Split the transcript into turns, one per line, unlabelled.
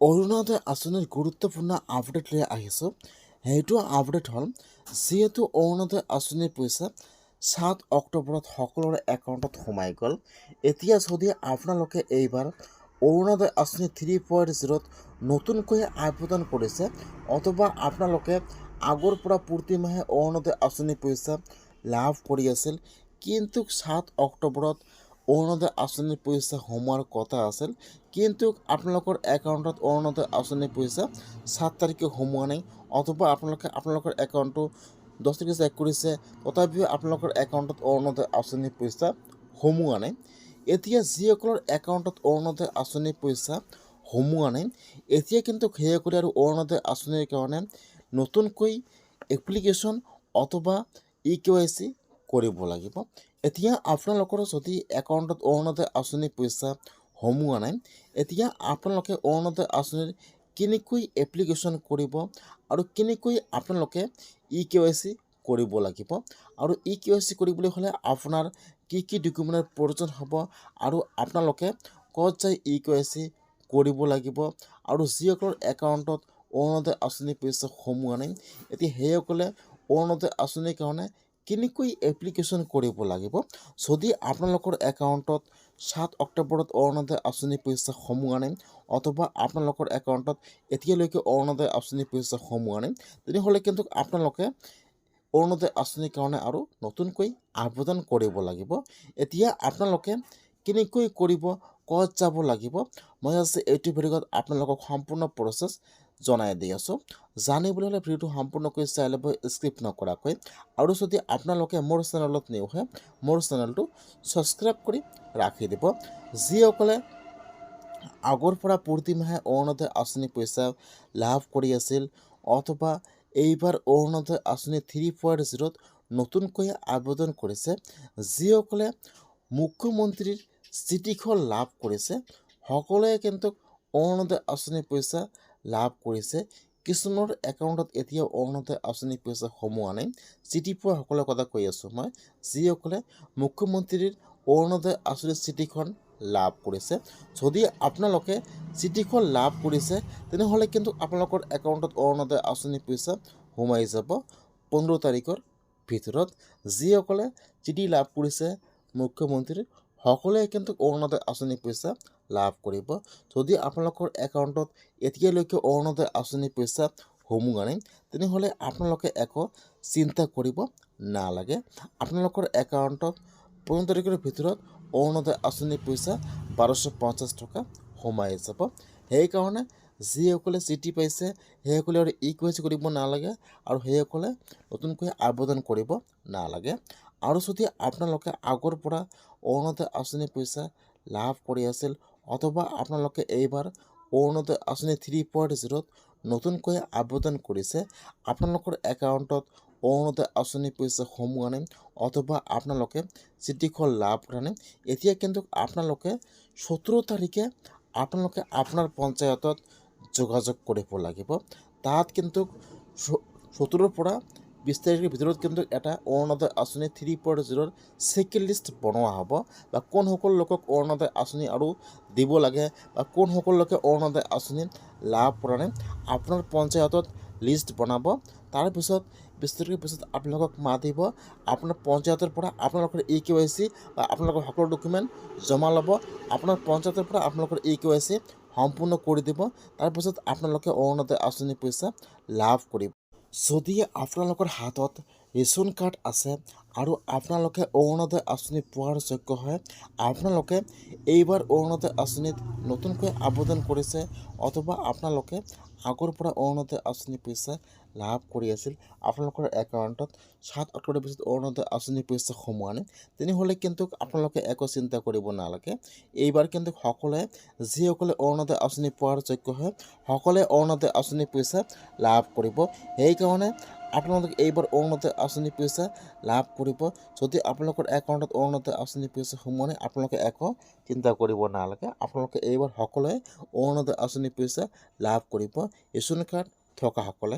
অৰুণোদয় আঁচনিৰ গুৰুত্বপূৰ্ণ আপডেট লৈ আহিছোঁ। সেইটো আপডেট হ'ল যিহেতু অৰুণোদয় আঁচনিৰ পইচা 7 অক্টোবৰত সকলোৰে একাউণ্টত সোমাই গ'ল। এতিয়া যদি আপোনালোকে এইবাৰ অৰুণোদয় আঁচনি 3.0ত নতুনকৈ আবেদন কৰিছে অথবা আপোনালোকে আগৰ পৰা প্ৰতি মাহে অৰুণোদয় আঁচনিৰ পইচা লাভ কৰি আছিল, কিন্তু 7 অক্টোবৰত অৰুণোদয় আঁচনিৰ পইচা সোমোৱাৰ কথা আছিল, কিন্তু আপোনালোকৰ একাউণ্টত অৰুণোদয় আঁচনিৰ পইচা 7 তাৰিখে সোমোৱা নাই, অথবা আপোনালোকৰ একাউণ্টটো 10 তাৰিখে চেক কৰিছে তথাপিও আপোনালোকৰ একাউণ্টত অৰুণোদয় আঁচনিৰ পইচা সোমোৱা নাই। এতিয়া যিসকলৰ একাউণ্টত অৰুণোদয় আঁচনিৰ পইচা সোমোৱা নাই, এতিয়া কিন্তু সেইসকলে আৰু অৰুণোদয় আঁচনিৰ কাৰণে নতুনকৈ এপ্লিকেশ্যন অথবা EKYC কৰিব লাগিব। এতিয়া আপোনালোকৰ যদি একাউণ্টত অৰুণোদয় আঁচনিৰ পইচা সোমোৱা নাই, এতিয়া আপোনালোকে অৰুণোদয় আঁচনিৰ কেনেকৈ এপ্লিকেশ্যন কৰিব আৰু কেনেকৈ আপোনালোকে EKYC কৰিব লাগিব, আৰু EKYC কৰিবলৈ হ'লে আপোনাৰ কি কি ডকুমেণ্টৰ প্ৰয়োজন হ'ব আৰু আপোনালোকে ক'ত যাই EKYC কৰিব লাগিব, আৰু যিসকলৰ একাউণ্টত অৰুণোদয় আঁচনিৰ পইচা সোমোৱা নাই, এতিয়া সেইসকলে অৰুণোদয় আঁচনিৰ কাৰণে কেনেকৈ এপ্লিকেশ্যন কৰিব লাগিব। যদি আপোনালোকৰ একাউণ্টত 7 অক্টোবৰত অৰুণোদয় আঁচনিৰ পইচা সোমোৱা নাই অথবা আপোনালোকৰ একাউণ্টত এতিয়ালৈকে অৰুণোদয় আঁচনিৰ পইচা সোমোৱা নাই, তেনেহ'লে কিন্তু আপোনালোকে অৰুণোদয় আঁচনিৰ কাৰণে আৰু নতুনকৈ আবেদন কৰিব লাগিব। এতিয়া আপোনালোকে কেনেকৈ কৰিব, ক'ত যাব লাগিব, মই আজি এইটো ভিডিঅ'ত আপোনালোকক সম্পূৰ্ণ প্ৰচেছ জনাই দি আছোঁ। জানিবলৈ হ'লে ভিডিঅ'টো সম্পূৰ্ণকৈ চাই ল'ব, স্কিপ নকৰাকৈ। আৰু যদি আপোনালোকে মোৰ চেনেলত নিউ হয়, মোৰ চেনেলটো ছাবস্ক্ৰাইব কৰি ৰাখি দিব। যিসকলে আগৰ পৰা প্ৰতি মাহে অৰুণোদয় আঁচনিৰ পইচা লাভ কৰি আছিল অথবা এইবাৰ অৰুণোদয় আঁচনি 3.0ত নতুনকৈ আবেদন কৰিছে, যিসকলে মুখ্যমন্ত্ৰীৰ চিঠিখন লাভ কৰিছে, সকলোৱে কিন্তু অৰুণোদয় আঁচনিৰ পইচা লাভ কৰিছে। কিছুমানৰ একাউণ্টত এতিয়াও অৰুণোদয় আঁচনিৰ পইচা সোমোৱা নাই। চিঠি পোৱা সকলৰ কথা কৈ আছোঁ মই, যিসকলে মুখ্যমন্ত্ৰীৰ অৰুণোদয় আঁচনিৰ চিঠিখন লাভ কৰিছে। যদি আপোনালোকে চিঠিখন লাভ কৰিছে, তেনেহ'লে কিন্তু আপোনালোকৰ একাউণ্টত অৰুণোদয় আঁচনিৰ পইচা সোমাই যাব 15 তাৰিখৰ ভিতৰত। যিসকলে চিঠি লাভ কৰিছে মুখ্যমন্ত্ৰীৰ, সকলোৱে কিন্তু অৰুণোদয় আঁচনিৰ পইচা লাভ কৰিব। যদি আপোনালোকৰ একাউণ্টত এতিয়ালৈকে অৰুণোদয় আঁচনিৰ পইচা সোমোৱা নাই, তেনেহ'লে আপোনালোকে একো চিন্তা কৰিব নালাগে। আপোনালোকৰ একাউণ্টত 15 তাৰিখৰ ভিতৰত অৰুণোদয় আঁচনিৰ পইচা 1250 টকা সোমাই যাব। সেইকাৰণে যিসকলে চিঠি পাইছে সেইসকলে আৰু EKYC কৰিব নালাগে, আৰু সেইসকলে নতুনকৈ আবেদন কৰিব নালাগে। আৰু যদি আপোনালোকে আগৰ পৰা অৰুণোদয় আঁচনিৰ পইচা লাভ কৰি আছিল অথবা আপোনালোকে এইবাৰ অৰুণোদয় আঁচনি 3.0ত নতুনকৈ আবেদন কৰিছে, আপোনালোকৰ একাউণ্টত অৰুণোদয় আঁচনিৰ পইচা সোমোৱা নাই অথবা আপোনালোকে চিঠিখন লাভ কৰা নাই, এতিয়া কিন্তু আপোনালোকে 17 তাৰিখে আপোনালোকে আপোনাৰ পঞ্চায়তত যোগাযোগ কৰিব লাগিব। তাত কিন্তু 17ৰ পৰা 20 তাৰিখৰ ভিতৰত কিন্তু এটা অৰুণোদয় আঁচনি 3.0ৰ চেকিং লিষ্ট বনোৱা হ'ব, বা কোনসকল লোকক অৰুণোদয় আঁচনি আৰু দিব লাগে বা কোনসকল লোকে অৰুণোদয় আঁচনি লাভ কৰা নাই, আপোনাৰ পঞ্চায়তত লিষ্ট বনাব। তাৰপিছত 20 তাৰিখৰ পিছত আপোনালোকক মাতিব, আপোনাৰ পঞ্চায়তৰ পৰা আপোনালোকৰ EKYC বা আপোনালোকৰ সকলো ডকুমেণ্ট জমা ল'ব। আপোনাৰ পঞ্চায়তৰ পৰা আপোনালোকৰ EKYC সম্পূৰ্ণ কৰি দিব। তাৰপিছত আপোনালোকে অৰুণোদয় আঁচনিৰ পইচা লাভ কৰিব। যদি আপোনালোকৰ হাতত ৰেচন কাৰ্ড আছে আৰু আপোনালোকে অৰুণোদয় আঁচনি পোৱাৰ যোগ্য হয়, আপোনালোকে এইবাৰ অৰুণোদয় আঁচনিত নতুনকৈ আবেদন কৰিছে অথবা আপোনালোকে আগৰ পৰা অৰুণোদয় আঁচনিৰ পইচা লাভ কৰি আছিল, আপোনালোকৰ একাউণ্টত 7 অক্টোবৰৰ পিছত অৰুণোদয় আঁচনিৰ পইচা সোমোৱা নাই, তেনেহ'লে কিন্তু আপোনালোকে একো চিন্তা কৰিব নালাগে। এইবাৰ কিন্তু সকলোৱে, যিসকলে অৰুণোদয় আঁচনি পোৱাৰ যোগ্য হয়, সকলোৱে অৰুণোদয় আঁচনিৰ পইচা লাভ কৰিব। সেইকাৰণে আপোনালোকে এইবাৰ অৰুণোদয় আঁচনিৰ পইচা লাভ কৰিব। যদি আপোনালোকৰ একাউণ্টত অৰুণোদয় আঁচনিৰ পইচা সোমোৱা নাই, আপোনালোকে একো চিন্তা কৰিব নালাগে। আপোনালোকে এইবাৰ সকলোৱে অৰুণোদয় আঁচনিৰ পইচা লাভ কৰিব, ৰেচন কাৰ্ড থকাসকলে।